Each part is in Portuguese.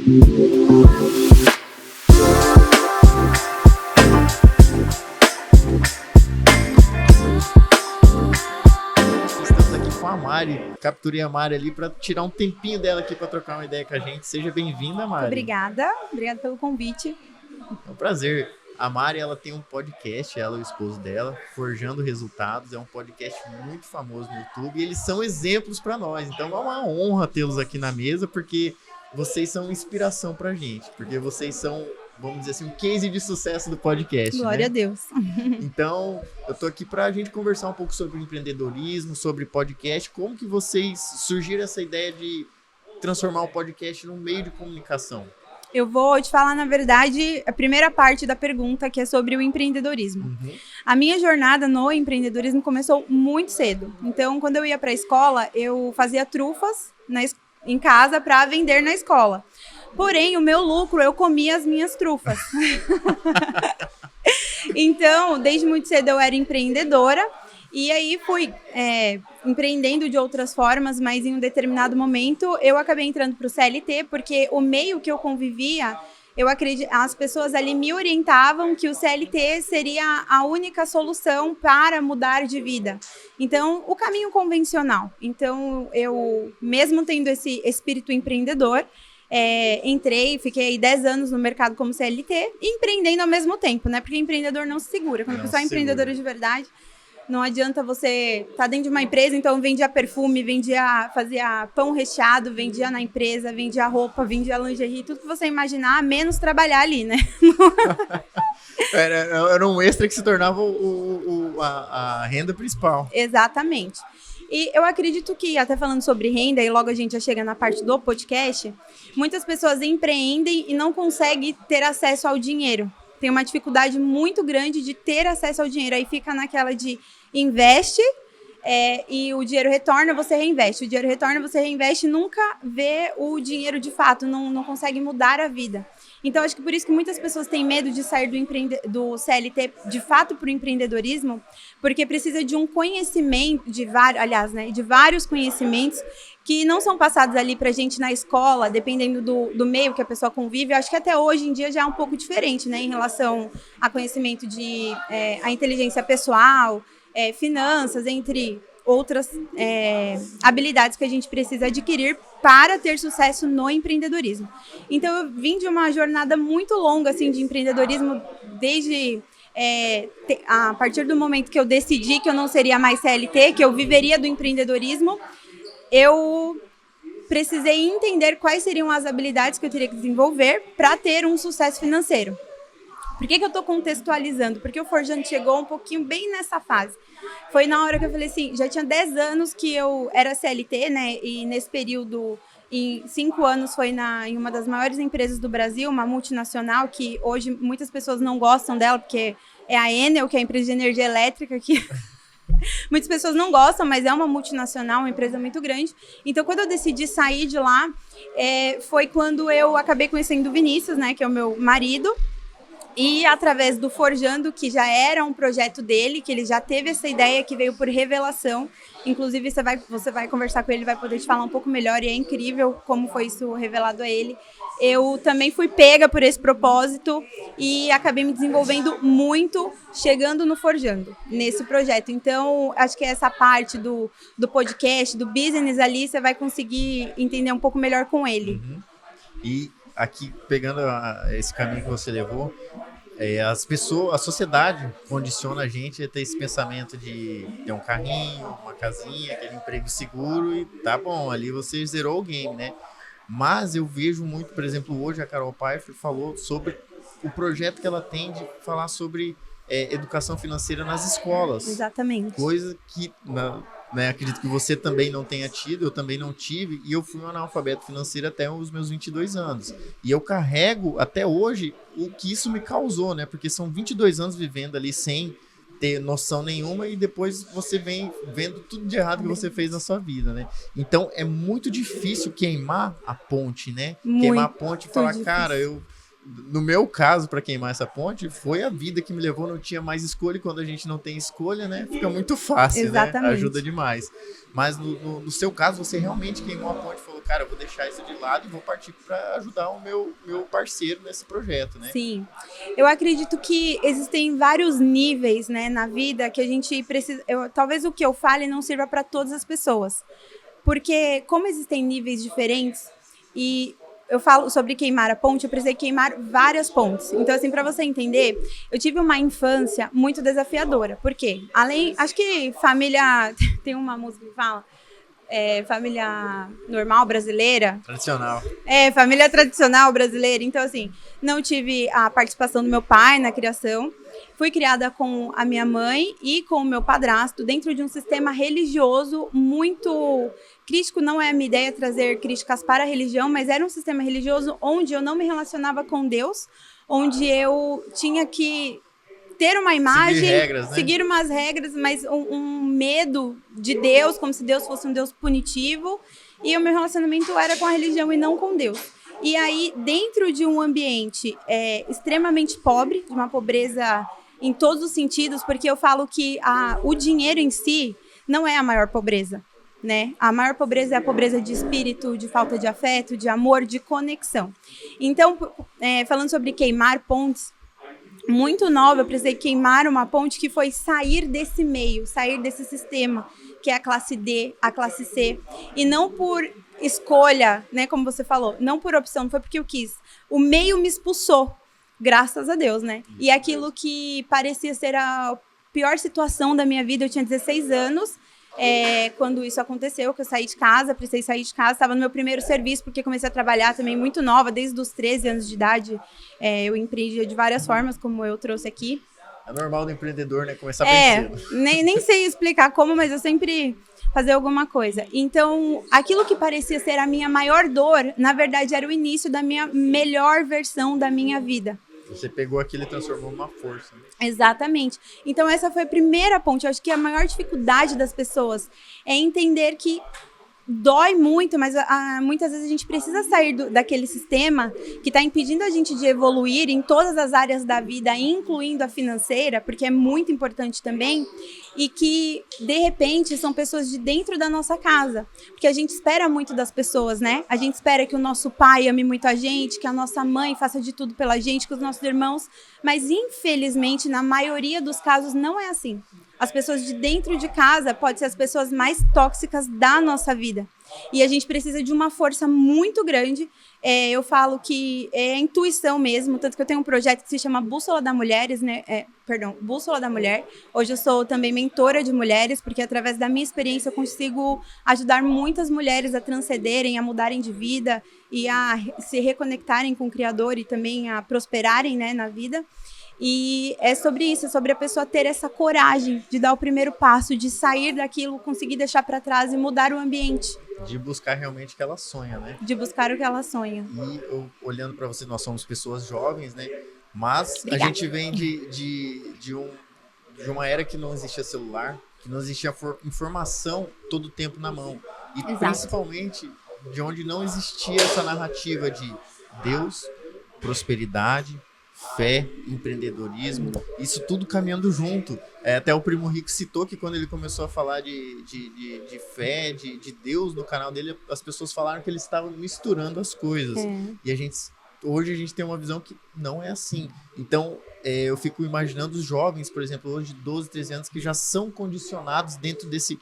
Estamos aqui com a Mari, capturei a Mari ali para tirar um tempinho dela aqui para trocar uma ideia com a gente. Seja bem-vinda, Mari. Obrigada pelo convite. É um prazer. A Mari, ela tem um podcast, ela e o esposo dela, Forjando Resultados. É um podcast muito famoso no YouTube e eles são exemplos para nós. Então é uma honra tê-los aqui na mesa, porque vocês são inspiração pra gente. Porque vocês são, vamos dizer assim, um case de sucesso do podcast. Glória a Deus. Então, eu tô aqui pra gente conversar um pouco sobre empreendedorismo, sobre podcast. Como que vocês surgiram essa ideia de transformar o podcast num meio de comunicação? Eu vou te falar, na verdade, a primeira parte da pergunta, que é sobre o empreendedorismo. A minha jornada no empreendedorismo começou muito cedo. Então, quando eu ia para a escola, eu fazia trufas em casa para vender na escola. Porém, o meu lucro, eu comia as minhas trufas. Então, desde muito cedo eu era empreendedora. E aí fui empreendendo de outras formas, mas em um determinado momento eu acabei entrando para o CLT, porque o meio que eu convivia, as pessoas ali me orientavam que o CLT seria a única solução para mudar de vida. Então, o caminho convencional. Então, eu, mesmo tendo esse espírito empreendedor, entrei, fiquei 10 anos no mercado como CLT e empreendendo ao mesmo tempo, né? Porque empreendedor não se segura. Quando a pessoa é empreendedora de verdade, não adianta você estar dentro de uma empresa, então vendia perfume, fazia pão recheado, vendia na empresa, vendia roupa, vendia lingerie, tudo que você imaginar, menos trabalhar ali, né? Era um extra que se tornava a renda principal. Exatamente. E eu acredito que, até falando sobre renda, e logo a gente já chega na parte do podcast, muitas pessoas empreendem e não conseguem ter acesso ao dinheiro. Tem uma dificuldade muito grande de ter acesso ao dinheiro. Aí fica naquela de investe e o dinheiro retorna, você reinveste. O dinheiro retorna, você reinveste e nunca vê o dinheiro de fato, não consegue mudar a vida. Então, acho que por isso que muitas pessoas têm medo de sair do CLT de fato para o empreendedorismo, porque precisa de um conhecimento, de vários conhecimentos que não são passados ali pra gente na escola, dependendo do meio que a pessoa convive. Eu acho que até hoje em dia já é um pouco diferente, né, em relação a conhecimento de a inteligência pessoal, finanças, entre outras habilidades que a gente precisa adquirir para ter sucesso no empreendedorismo. Então, eu vim de uma jornada muito longa assim, de empreendedorismo, desde a partir do momento que eu decidi que eu não seria mais CLT, que eu viveria do empreendedorismo. Eu precisei entender quais seriam as habilidades que eu teria que desenvolver para ter um sucesso financeiro. Por que eu estou contextualizando? Porque o Forjando chegou um pouquinho bem nessa fase. Foi na hora que eu falei assim, já tinha 10 anos que eu era CLT, né? E nesse período, em 5 anos, foi em uma das maiores empresas do Brasil, uma multinacional, que hoje muitas pessoas não gostam dela, porque é a Enel, que é a empresa de energia elétrica, que... Muitas pessoas não gostam, mas é uma multinacional, uma empresa muito grande. Então, quando eu decidi sair de lá, foi quando eu acabei conhecendo o Vinícius, né, que é o meu marido. E através do Forjando, que já era um projeto dele, que ele já teve essa ideia que veio por revelação. Inclusive, você vai conversar com ele, vai poder te falar um pouco melhor. E é incrível como foi isso revelado a ele. Eu também fui pega por esse propósito e acabei me desenvolvendo muito, chegando no Forjando, nesse projeto. Então, acho que essa parte do podcast, do business ali, você vai conseguir entender um pouco melhor com ele. E aqui, pegando esse caminho que você levou, a sociedade condiciona a gente a ter esse pensamento de ter um carrinho, uma casinha, aquele emprego seguro e tá bom, ali você zerou o game, né? Mas eu vejo muito, por exemplo, hoje a Carol Pfeiffer falou sobre o projeto que ela tem de falar sobre educação financeira nas escolas. Exatamente. Coisa que, acredito que você também não tenha tido, eu também não tive, e eu fui um analfabeto financeiro até os meus 22 anos. E eu carrego até hoje o que isso me causou, né? Porque são 22 anos vivendo ali sem ter noção nenhuma e depois você vem vendo tudo de errado que você fez na sua vida, né? Então é muito difícil queimar a ponte, né? Muito queimar a ponte e falar, difícil. cara, eu no meu caso, para queimar essa ponte, foi a vida que me levou, não tinha mais escolha, e quando a gente não tem escolha, né, fica muito fácil, Exatamente. né, ajuda demais. Mas no seu caso, você realmente queimou a ponte e falou, cara, eu vou deixar isso de lado e vou partir para ajudar o meu parceiro nesse projeto, né? Sim, eu acredito que existem vários níveis, né, na vida que a gente precisa, talvez o que eu fale não sirva para todas as pessoas, porque como existem níveis diferentes e eu falo sobre queimar a ponte, eu precisei queimar várias pontes. Então, assim, para você entender, eu tive uma infância muito desafiadora. Por quê? Acho que família, tem uma música que fala, família normal brasileira. Tradicional. Família tradicional brasileira. Então, assim, não tive a participação do meu pai na criação. Fui criada com a minha mãe e com o meu padrasto dentro de um sistema religioso muito crítico. Não é a minha ideia trazer críticas para a religião, mas era um sistema religioso onde eu não me relacionava com Deus, onde eu tinha que ter uma imagem, seguir umas regras, mas um medo de Deus, como se Deus fosse um Deus punitivo, e o meu relacionamento era com a religião e não com Deus. E aí, dentro de um ambiente extremamente pobre, de uma pobreza em todos os sentidos, porque eu falo que o dinheiro em si não é a maior pobreza, né? A maior pobreza é a pobreza de espírito, de falta de afeto, de amor, de conexão. Então, falando sobre queimar pontes, muito nova, eu precisei queimar uma ponte que foi sair desse meio, sair desse sistema, que é a classe D, a classe C, e não por escolha, né, como você falou, não por opção, não foi porque eu quis. O meio me expulsou, graças a Deus, né? E aquilo que parecia ser a pior situação da minha vida, eu tinha 16 anos, quando isso aconteceu, que eu saí de casa, precisei sair de casa, estava no meu primeiro serviço, porque comecei a trabalhar também muito nova, desde os 13 anos de idade, eu empreendia de várias formas, como eu trouxe aqui. É normal do empreendedor, né, começar bem cedo. Nem sei explicar como, mas eu sempre fazia alguma coisa. Então, aquilo que parecia ser a minha maior dor, na verdade, era o início da minha melhor versão da minha vida. Você pegou aquilo e transformou numa força. Né? Exatamente. Então, essa foi a primeira ponte. Eu acho que a maior dificuldade das pessoas é entender que dói muito, mas muitas vezes a gente precisa sair daquele sistema que está impedindo a gente de evoluir em todas as áreas da vida, incluindo a financeira, porque é muito importante também, e que, de repente, são pessoas de dentro da nossa casa. Porque a gente espera muito das pessoas, né? A gente espera que o nosso pai ame muito a gente, que a nossa mãe faça de tudo pela gente, que os nossos irmãos... Mas, infelizmente, na maioria dos casos, não é assim. As pessoas de dentro de casa podem ser as pessoas mais tóxicas da nossa vida. E a gente precisa de uma força muito grande. Eu falo que é a intuição mesmo, tanto que eu tenho um projeto que se chama Bússola da Mulheres, né? Bússola da Mulher. Hoje eu sou também mentora de mulheres, porque através da minha experiência eu consigo ajudar muitas mulheres a transcenderem, a mudarem de vida e a se reconectarem com o Criador e também a prosperarem, né, na vida. E é sobre isso, é sobre a pessoa ter essa coragem de dar o primeiro passo, de sair daquilo, conseguir deixar para trás e mudar o ambiente. De buscar realmente o que ela sonha, né? De buscar o que ela sonha. E olhando para você, nós somos pessoas jovens, né? Mas Obrigada. A gente vem de uma era que não existia celular, que não existia informação todo o tempo na mão. E Exato. Principalmente de onde não existia essa narrativa de Deus, prosperidade, fé, empreendedorismo, isso tudo caminhando junto. Até o Primo Rico citou que quando ele começou a falar de fé, de Deus no canal dele, as pessoas falaram que ele estava misturando as coisas. E hoje a gente tem uma visão que não é assim. Então, eu fico imaginando os jovens, por exemplo, hoje de 12, 13 anos, que já são condicionados dentro desse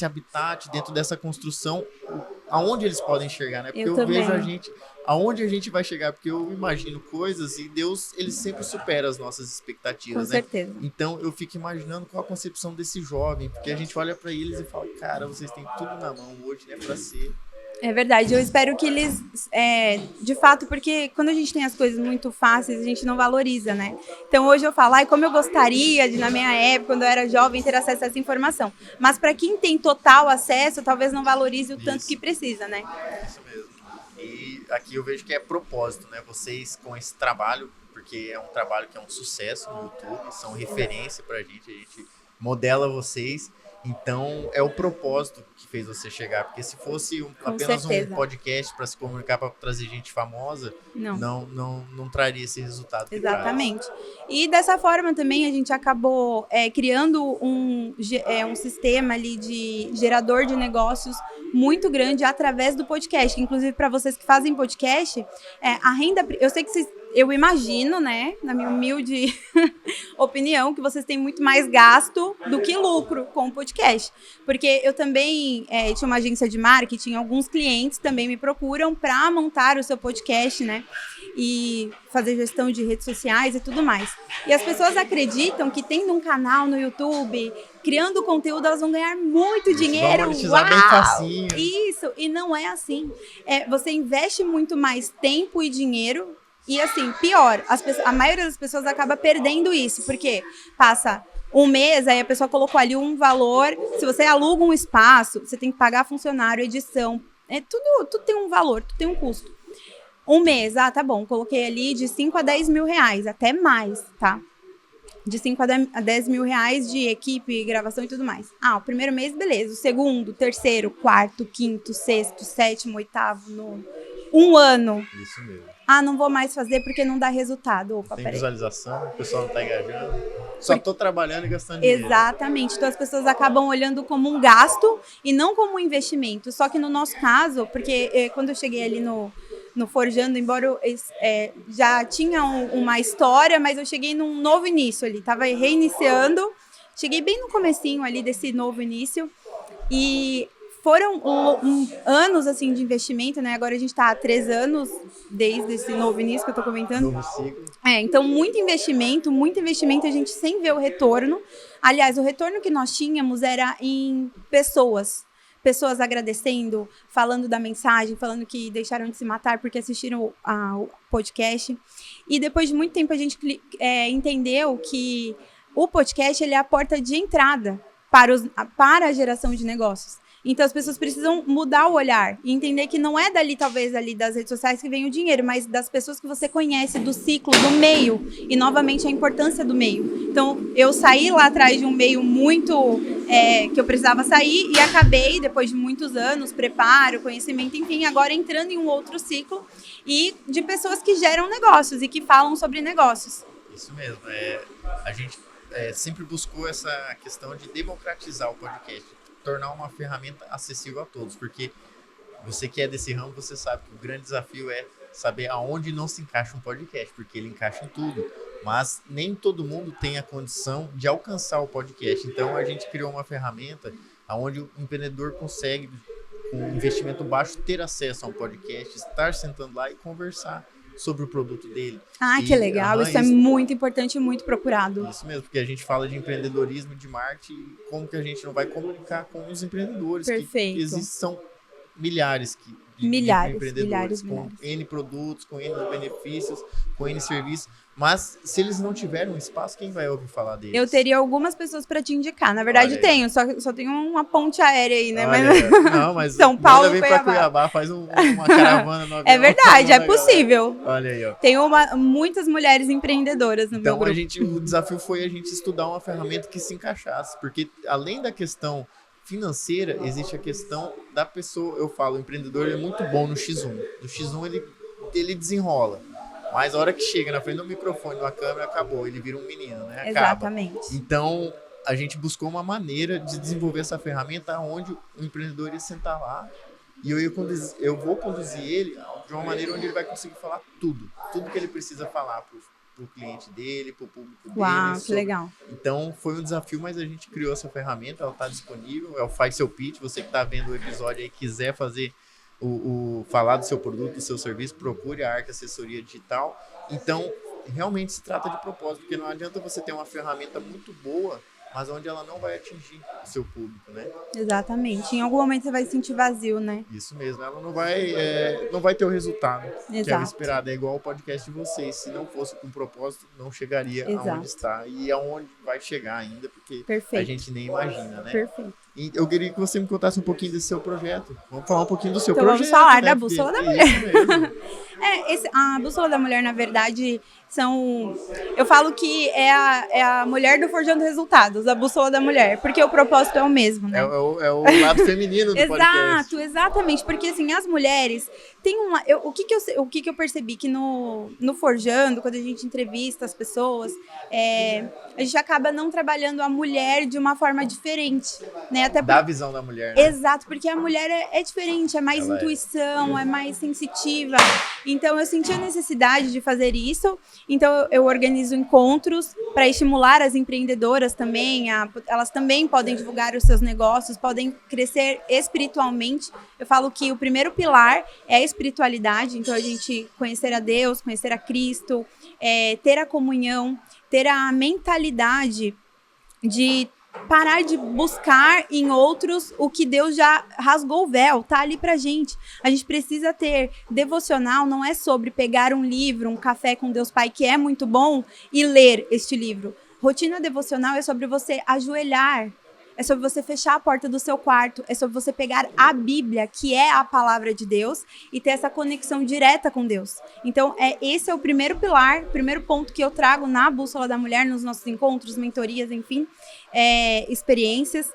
habitat, dentro dessa construção, aonde eles podem chegar, né? Porque eu vejo aonde a gente vai chegar, porque eu imagino coisas e Deus, ele sempre supera as nossas expectativas, né? Com certeza. Então, eu fico imaginando qual a concepção desse jovem, porque a gente olha para eles e fala, cara, vocês têm tudo na mão hoje, né, para ser... É verdade, eu espero que eles, de fato, porque quando a gente tem as coisas muito fáceis, a gente não valoriza, né? Então hoje eu falo, como eu gostaria de, na minha época, quando eu era jovem, ter acesso a essa informação. Mas para quem tem total acesso, talvez não valorize o tanto que precisa, né? Isso mesmo. E aqui eu vejo que é propósito, né? Vocês com esse trabalho, porque é um trabalho que é um sucesso no YouTube, são referência pra gente, a gente modela vocês. Então, é o propósito que fez você chegar. Porque se fosse apenas certeza. um podcast para se comunicar, para trazer gente famosa, não traria esse resultado. Exatamente. E dessa forma também a gente acabou criando um sistema ali de gerador de negócios muito grande através do podcast. Inclusive, para vocês que fazem podcast, a renda... Eu sei que eu imagino, né, na minha humilde opinião, que vocês têm muito mais gasto do que lucro com o podcast. Porque eu também tinha uma agência de marketing, alguns clientes também me procuram para montar o seu podcast, né? E fazer gestão de redes sociais e tudo mais. E as pessoas acreditam que tendo um canal no YouTube, criando conteúdo, elas vão ganhar muito dinheiro. Vão monetizar bem facinho. Isso, e não é assim. Você investe muito mais tempo e dinheiro. E assim, pior, a maioria das pessoas acaba perdendo isso, porque passa um mês, aí a pessoa colocou ali um valor, se você aluga um espaço, você tem que pagar funcionário, edição, tudo tem um valor, tudo tem um custo. Um mês, tá bom, coloquei ali de 5 a 10 mil reais, até mais, tá? De 5 a 10 mil reais de equipe, gravação e tudo mais. O primeiro mês, beleza, o segundo, terceiro, quarto, quinto, sexto, sétimo, oitavo, nono, um ano. Isso mesmo. Não vou mais fazer porque não dá resultado. Opa, tem visualização, o pessoal não tá engajando. Só tô trabalhando e gastando dinheiro. Exatamente. Então as pessoas acabam olhando como um gasto e não como um investimento. Só que no nosso caso, porque quando eu cheguei ali no Forjando, embora eu já tinha uma história, mas eu cheguei num novo início ali. Tava reiniciando. Cheguei bem no comecinho ali desse novo início. E foram anos, assim, de investimento, né? Agora a gente está há 3 anos desde esse novo início que eu tô comentando. Novo ciclo. Então muito investimento, a gente sem ver o retorno. Aliás, o retorno que nós tínhamos era em pessoas agradecendo, falando da mensagem, falando que deixaram de se matar porque assistiram ao podcast. E depois de muito tempo a gente entendeu que o podcast ele é a porta de entrada para a geração de negócios. Então, as pessoas precisam mudar o olhar e entender que não é talvez das redes sociais que vem o dinheiro, mas das pessoas que você conhece, do ciclo, do meio. E, novamente, a importância do meio. Então, eu saí lá atrás de um meio muito... que eu precisava sair e acabei, depois de muitos anos, preparo, conhecimento, enfim, agora entrando em um outro ciclo e de pessoas que geram negócios e que falam sobre negócios. Isso mesmo. A gente sempre buscou essa questão de democratizar o podcast. Tornar uma ferramenta acessível a todos, porque você que é desse ramo, você sabe que o grande desafio é saber aonde não se encaixa um podcast, porque ele encaixa em tudo, mas nem todo mundo tem a condição de alcançar o podcast. Então a gente criou uma ferramenta onde o empreendedor consegue, com um investimento baixo, ter acesso a um podcast, estar sentando lá e conversar sobre o produto dele. Que legal, isso é muito importante e muito procurado. Isso mesmo, porque a gente fala de empreendedorismo, de marketing, como que a gente não vai comunicar com os empreendedores? Perfeito. Que são milhares de empreendedores com N produtos, com N benefícios, com N serviços, mas se eles não tiverem um espaço, quem vai ouvir falar deles? Eu teria algumas pessoas para te indicar, na verdade tenho, só tenho uma ponte aérea aí, né? Mas São Paulo, vem para Cuiabá, faz uma caravana no avião. É verdade, é possível. Olha aí, ó. Tenho muitas mulheres empreendedoras no meu grupo. Então o desafio foi a gente estudar uma ferramenta que se encaixasse, porque além da questão financeira, existe a questão da pessoa. Eu falo, o empreendedor é muito bom no X1. No X1 ele desenrola. Mas a hora que chega na frente do microfone, da câmera, acabou. Ele vira um menino, né? Exatamente. Então, a gente buscou uma maneira de desenvolver essa ferramenta onde o empreendedor ia sentar lá e eu vou conduzir ele de uma maneira onde ele vai conseguir falar tudo que ele precisa falar pro cliente dele, pro público dele. Uau, que legal. Então, foi um desafio, mas a gente criou essa ferramenta, ela está disponível, é o Faz Seu Pitch. Você que está vendo o episódio aí, quiser fazer falar do seu produto, do seu serviço, procure a Arca Assessoria Digital. Então, realmente se trata de propósito, porque não adianta você ter uma ferramenta muito boa, mas onde ela não vai atingir o seu público, né? Exatamente. Em algum momento você vai se sentir vazio, né? Isso mesmo. Ela não vai ter o resultado que é esperado. É igual o podcast de vocês. Se não fosse com propósito, não chegaria aonde está. E aonde vai chegar ainda, porque a gente nem imagina, né? Perfeito. E eu queria que você me contasse um pouquinho desse seu projeto. Vamos falar um pouquinho do seu projeto. Vamos falar né? da Bússola da Mulher. Isso mesmo. A Bússola da Mulher, na verdade, Eu falo que é a mulher do Forjando Resultados, a bússola da mulher, porque o propósito é o mesmo, né? É o lado feminino do podcast. Exatamente, porque assim, as mulheres têm o que eu percebi que no Forjando, quando a gente entrevista as pessoas, a gente acaba não trabalhando a mulher de uma forma diferente, né? Até da visão da mulher, né? Exato, porque a mulher é diferente, é mais intuição, é mais sensitiva. Então eu senti a necessidade de fazer isso. Então eu organizo encontros para estimular as empreendedoras também. Elas também podem divulgar os seus negócios, podem crescer espiritualmente. Eu falo que o primeiro pilar é a espiritualidade. Então a gente conhecer a Deus, conhecer a Cristo, ter a comunhão, ter a mentalidade de parar de buscar em outros o que Deus já rasgou o véu, tá ali pra gente. A gente precisa ter devocional, não é sobre pegar um livro, um café com Deus Pai, que é muito bom, e ler este livro. Rotina devocional é sobre você ajoelhar, é sobre você fechar a porta do seu quarto, é sobre você pegar a Bíblia, que é a palavra de Deus, e ter essa conexão direta com Deus. Então, esse é o primeiro pilar, o primeiro ponto que eu trago na Bússola da Mulher, nos nossos encontros, mentorias, enfim, experiências.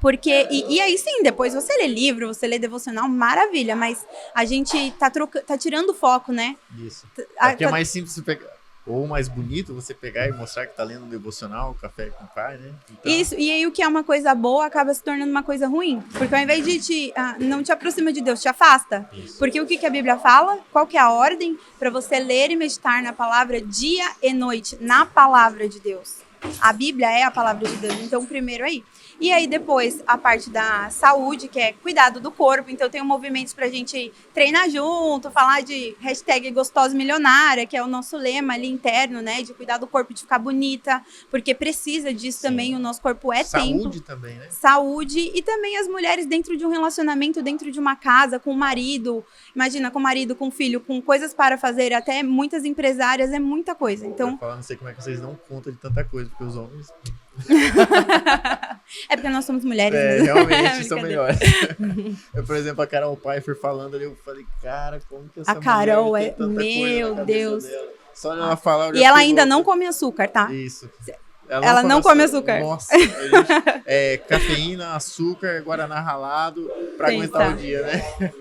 Porque, e aí sim, depois você lê livro, você lê devocional, maravilha, mas a gente tá tirando o foco, né? Isso. Aqui é mais simples pegar. Ou mais bonito você pegar e mostrar que tá lendo um devocional, café com o pai, né? Então... Isso, e aí o que é uma coisa boa acaba se tornando uma coisa ruim. Porque ao invés de não te aproxima de Deus, te afasta. Isso. Porque o que a Bíblia fala? Qual que é a ordem? Para você ler e meditar na palavra dia e noite, na palavra de Deus. A Bíblia é a palavra de Deus, então primeiro aí. E aí depois a parte da saúde, que é cuidado do corpo. Então tem movimentos pra gente treinar junto, falar de hashtag gostosa milionária, que é o nosso lema ali interno, né? De cuidar do corpo, de ficar bonita, porque precisa disso. Sim. Também, o nosso corpo é templo. Saúde também, né? Saúde, e também as mulheres dentro de um relacionamento, dentro de uma casa, com o marido, imagina, com o marido, com o filho, com coisas para fazer, até muitas empresárias, é muita coisa. Então, não sei como é que vocês dão conta de tanta coisa, porque os homens... É porque nós somos mulheres. Realmente são melhores. Eu, por exemplo, a Carol Pfeiffer falando ali, eu falei, cara, como que essa mulher Carol tem tanta meu coisa Deus dela? Só ela falar... E ela ainda não come açúcar, tá? Isso. Ela não come açúcar. Nossa, cafeína, açúcar, guaraná ralado pra aguentar o dia, né?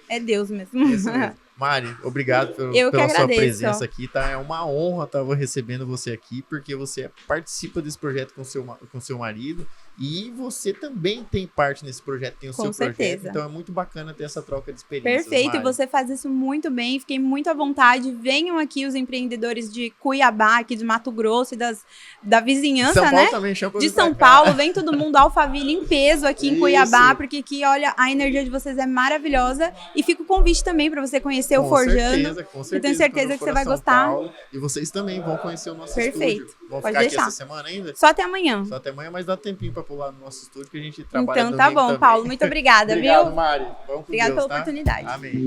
É Deus mesmo. Isso mesmo. Mari, obrigado pela sua presença aqui, tá? É uma honra estar recebendo você aqui, porque você participa desse projeto com seu marido e você também tem parte nesse projeto, tem o seu projeto. Então é muito bacana ter essa troca de experiências. Perfeito, Mari. Você faz isso muito bem, fiquei muito à vontade. Venham aqui os empreendedores de Cuiabá, aqui de Mato Grosso e da vizinhança, São Paulo né? Também chama de São Paulo, vem todo mundo Alphaville em peso aqui em Cuiabá, porque aqui, olha, a energia de vocês é maravilhosa. E fica o convite também para você conhecer o Forjando. Com certeza. Eu tenho certeza que você vai gostar. Paulo, e vocês também vão conhecer o nosso estúdio. Vão Pode ficar deixar. aqui essa semana ainda? Só até amanhã. Só até amanhã, mas dá tempinho para pular no nosso estúdio que a gente trabalha. Então tá bom, também. Paulo. Muito obrigada, Obrigado, viu? Mari. Vamos com Obrigada Deus, pela oportunidade. Amém.